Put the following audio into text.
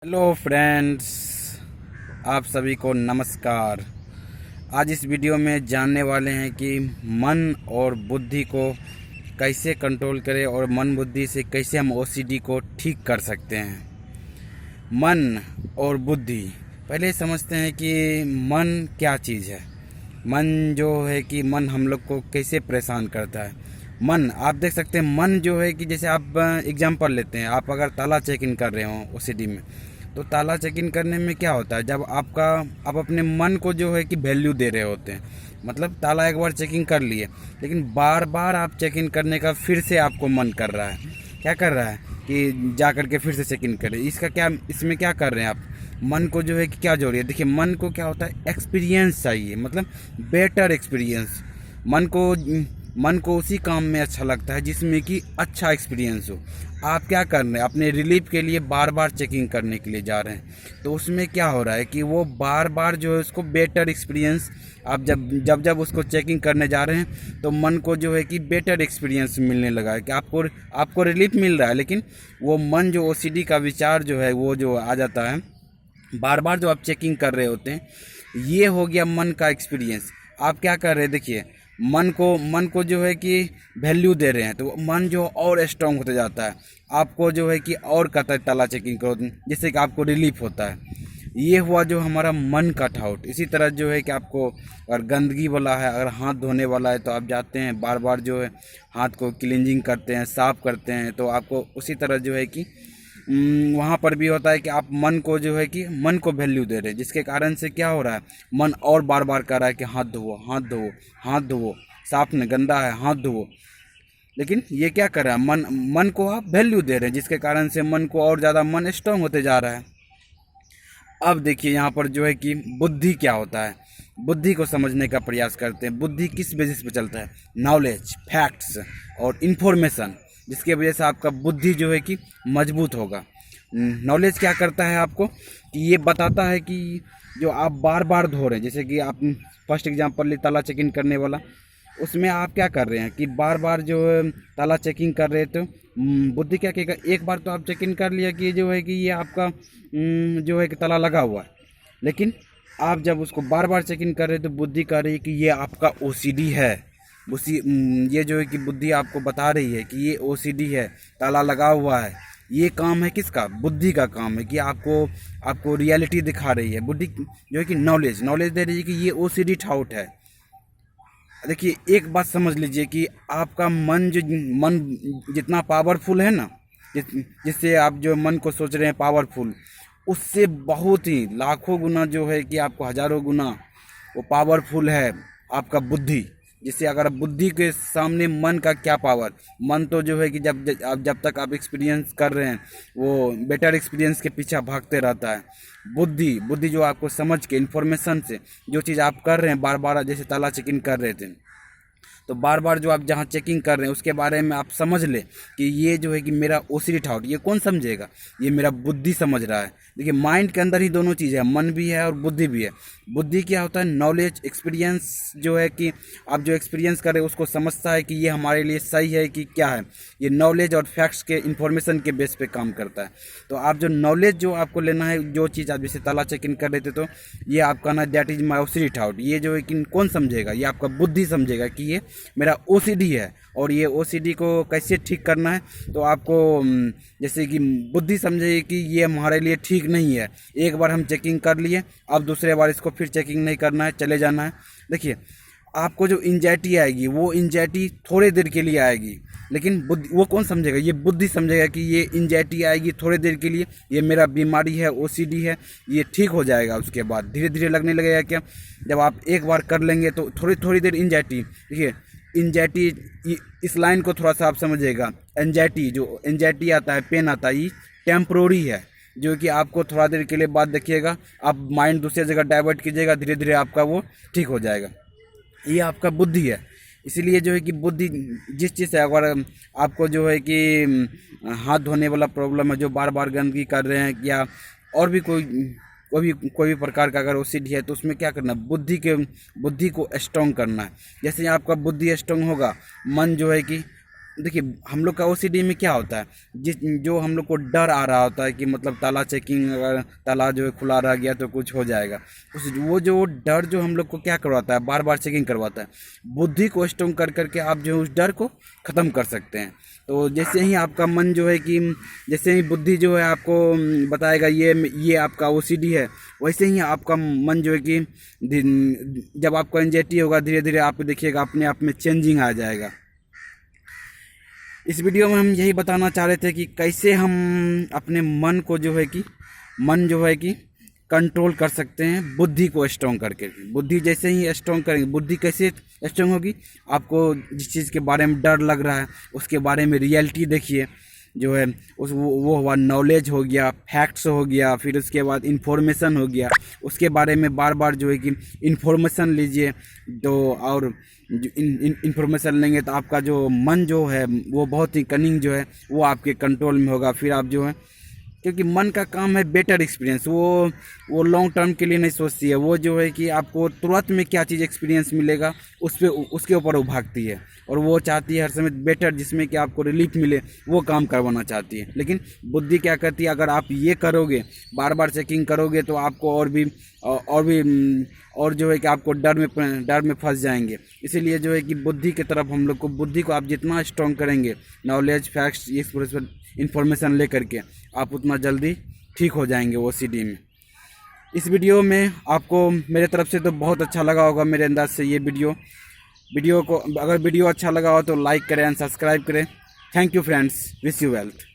Hello friends, आप सभी को नमस्कार। आज इस वीडियो में जानने वाले हैं कि मन और बुद्धि को कैसे कंट्रोल करें और मन बुद्धि से कैसे हम ओसीडी को ठीक कर सकते हैं। मन और बुद्धि, पहले समझते हैं कि मन क्या चीज़ है। मन जो है कि मन हम लोग को कैसे परेशान करता है। मन आप देख सकते हैं, मन जो है कि जैसे आप एग्जांपल लेते हैं, आप अगर ताला चेक इन कर रहे हो ओसीडी में, तो ताला चेक इन करने में क्या होता है, जब आप अपने मन को जो है कि वैल्यू दे रहे होते हैं। मतलब ताला एक बार चेकिंग कर लिए, लेकिन बार बार आप चेक इन करने का फिर से आपको मन कर रहा है। क्या कर रहा है कि जा करके फिर से चेक इन करें। इसमें क्या कर रहे हैं आप, मन को जो है कि क्या जोड़िए। देखिए, मन को क्या होता है, एक्सपीरियंस चाहिए, मतलब बेटर एक्सपीरियंस। मन को उसी काम में अच्छा लगता है जिसमें कि अच्छा एक्सपीरियंस हो। आप क्या कर रहे हैं, अपने रिलीफ के लिए बार बार चेकिंग करने के लिए जा रहे हैं, तो उसमें क्या हो रहा है कि वो बार बार जो है उसको बेटर एक्सपीरियंस, आप जब उसको चेकिंग करने जा रहे हैं तो मन को जो है कि बेटर एक्सपीरियंस मिलने लगा है कि आपको रिलीफ मिल रहा है। लेकिन वो मन जो ओसीडी का विचार जो है वो जो आ जाता है, बार बार जो आप चेकिंग कर रहे होते हैं, ये हो गया मन का एक्सपीरियंस। आप क्या कर रहे हैं, देखिए, मन को जो है कि वैल्यू दे रहे हैं, तो मन जो और स्ट्रांग होते जाता है। आपको जो है कि और कहता है ताला चेकिंग करो, जिससे कि आपको रिलीफ होता है। ये हुआ जो हमारा मन का थॉट। इसी तरह जो है कि आपको अगर गंदगी वाला है, अगर हाथ धोने वाला है, तो आप जाते हैं बार बार जो है हाथ को क्लींजिंग करते हैं, साफ करते हैं। तो आपको उसी तरह जो है कि वहाँ पर भी होता है कि आप मन को जो है कि मन को वैल्यू दे रहे हैं, जिसके कारण से क्या हो रहा है, मन और बार बार कह रहा है कि हाथ धोवो, हाथ धोवो, हाथ धोवो, साफ नहीं, गंदा है, हाथ धोवो। लेकिन ये क्या कर रहा है, मन को आप वैल्यू दे रहे हैं, जिसके कारण से मन को और ज़्यादा मन स्ट्रांग होते जा रहा है। अब देखिए यहाँ पर जो है कि बुद्धि क्या होता है, बुद्धि को समझने का प्रयास करते हैं। बुद्धि किस बेसिस पे चलता है, नॉलेज, फैक्ट्स और इन्फॉर्मेशन, जिसकी वजह से आपका बुद्धि जो है कि मजबूत होगा। नॉलेज क्या करता है आपको, कि ये बताता है कि जो आप बार बार धो रहे हैं, जैसे कि आप फर्स्ट एग्जांपल ले ताला चेक इन करने वाला, उसमें आप क्या कर रहे हैं कि बार बार जो है ताला चेकिंग कर रहे थे। बुद्धि क्या कहेगा, एक बार तो आप चेक इन कर लिया कि जो है कि ये आपका जो है कि ताला लगा हुआ है, लेकिन आप जब उसको बार बार चेक इन कर रहे हैं तो बुद्धि कह रही है कि ये आपका ओसीडी है। ये जो है कि बुद्धि आपको बता रही है कि ये ओसीडी है, ताला लगा हुआ है। ये काम है किसका, बुद्धि का काम है कि आपको रियलिटी दिखा रही है। बुद्धि जो है कि नॉलेज दे रही है कि ये ओसीडी थॉट है। देखिए, एक बात समझ लीजिए कि आपका मन जितना पावरफुल है ना, जिससे आप जो मन को सोच रहे हैं पावरफुल, उससे बहुत ही लाखों गुना जो है कि आपको हजारों गुना वो पावरफुल है आपका बुद्धि। जिससे अगर बुद्धि के सामने मन का क्या पावर, मन तो जो है कि जब तक आप एक्सपीरियंस कर रहे हैं वो बेटर एक्सपीरियंस के पीछे भागते रहता है। बुद्धि जो आपको समझ के इन्फॉर्मेशन से जो चीज़ आप कर रहे हैं, बार बार जैसे ताला चेक इन कर रहे थे, तो बार बार जो आप जहाँ चेकिंग कर रहे हैं उसके बारे में आप समझ ले कि ये जो है कि मेरा ओसीडी थॉट, ये कौन समझेगा, ये मेरा बुद्धि समझ रहा है। देखिए, माइंड के अंदर ही दोनों चीज़ें हैं, मन भी है और बुद्धि भी है। बुद्धि क्या होता है, नॉलेज, एक्सपीरियंस, जो है कि आप जो एक्सपीरियंस करें उसको समझता है कि ये हमारे लिए सही है कि क्या है। ये नॉलेज और फैक्ट्स के इन्फॉर्मेशन के बेस पे काम करता है। तो आप जो नॉलेज जो आपको लेना है, जो चीज़ आप जैसे ताला चेक इन कर रहे थे, तो ये आपका ना that is my OCD thought, ये जो है कि कौन समझेगा, ये आपका बुद्धि समझेगा कि ये मेरा ओसीडी है। और ये ओसीडी को कैसे ठीक करना है, तो आपको जैसे कि बुद्धि समझेगी कि ये हमारे लिए ठीक नहीं है, एक बार हम चेकिंग कर लिए, अब दूसरे बार इसको फिर चेकिंग नहीं करना है, चले जाना है। देखिए, आपको जो एंजाइटी आएगी वो एंजाइटी थोड़े देर के लिए आएगी, लेकिन वो कौन समझेगा, ये बुद्धि समझेगा कि ये एंजाइटी आएगी थोड़े देर के लिए, ये मेरा बीमारी है, ओसीडी है, ये ठीक हो जाएगा। उसके बाद धीरे धीरे लगने लगेगा क्या, जब आप एक बार कर लेंगे तो थोड़ी देर एंजाइटी। देखिए, एंजाइटी, इस लाइन को थोड़ा सा आप समझिएगा, एंजाइटी आता है, पेन आता है, ये टेम्प्रोरी है, जो कि आपको थोड़ा देर के लिए बाद देखिएगा, आप माइंड दूसरी जगह डाइवर्ट कीजिएगा, धीरे धीरे आपका वो ठीक हो जाएगा। ये आपका बुद्धि है। इसीलिए जो है कि बुद्धि जिस चीज़ से, अगर आपको जो है कि हाथ धोने वाला प्रॉब्लम है, जो बार बार गंदगी कर रहे हैं, या और भी कोई भी प्रकार का अगर ओसीडी है, तो उसमें क्या करना है, बुद्धि को स्ट्रॉन्ग करना है। जैसे आपका बुद्धि स्ट्रॉन्ग होगा, मन जो है कि देखिए हम लोग का ओसीडी में क्या होता है, जो हम लोग को डर आ रहा होता है कि मतलब ताला चेकिंग, अगर ताला जो है खुला रह गया तो कुछ हो जाएगा, वो जो डर जो हम लोग को क्या करवाता है, बार बार चेकिंग करवाता है। बुद्धि को स्ट्रॉन्ग कर करके आप जो है उस डर को ख़त्म कर सकते हैं। तो जैसे ही आपका मन जो है कि जैसे ही बुद्धि जो है आपको बताएगा ये आपका ओसीडी है, वैसे ही आपका मन जो है कि जब आपको एंजाइटी होगा धीरे धीरे आप देखिएगा अपने आप में चेंजिंग आ जाएगा। इस वीडियो में हम यही बताना चाह रहे थे कि कैसे हम अपने मन जो है कि कंट्रोल कर सकते हैं बुद्धि को स्ट्रॉन्ग करके। बुद्धि जैसे ही स्ट्रॉन्ग करेंगे, बुद्धि कैसे स्ट्रॉन्ग होगी, आपको जिस चीज़ के बारे में डर लग रहा है उसके बारे में रियलिटी देखिए, जो है वो हुआ नॉलेज हो गया, फैक्ट्स हो गया, फिर उसके बाद इंफॉर्मेशन हो गया, उसके बारे में बार बार जो है कि इंफॉर्मेशन लीजिए। तो और इंफॉर्मेशन लेंगे तो आपका जो मन जो है वो बहुत ही कनिंग जो है वो आपके कंट्रोल में होगा। फिर आप जो है, क्योंकि मन का काम है बेटर एक्सपीरियंस, वो लॉन्ग टर्म के लिए नहीं सोचती है, वो जो है कि आपको तुरंत में क्या चीज़ एक्सपीरियंस मिलेगा उसके ऊपर वो भागती है, और वो चाहती है हर समय बेटर, जिसमें कि आपको रिलीफ मिले, वो काम करवाना चाहती है। लेकिन बुद्धि क्या करती है, अगर आप ये करोगे, बार बार चेकिंग करोगे, तो आपको और जो है कि आपको डर में फंस जाएंगे। इसीलिए जो है कि बुद्धि की तरफ हम लोग को, बुद्धि को आप जितना स्ट्रॉन्ग करेंगे, नॉलेज, फैक्ट्स, इंफॉर्मेशन ले करके, आप उतना जल्दी ठीक हो जाएंगे ओसीडी में। इस वीडियो में आपको मेरे तरफ से तो बहुत अच्छा लगा होगा मेरे अंदाज से ये वीडियो को। अगर वीडियो अच्छा लगा हो तो लाइक करें एंड सब्सक्राइब करें। Thank you friends, wish you wealth.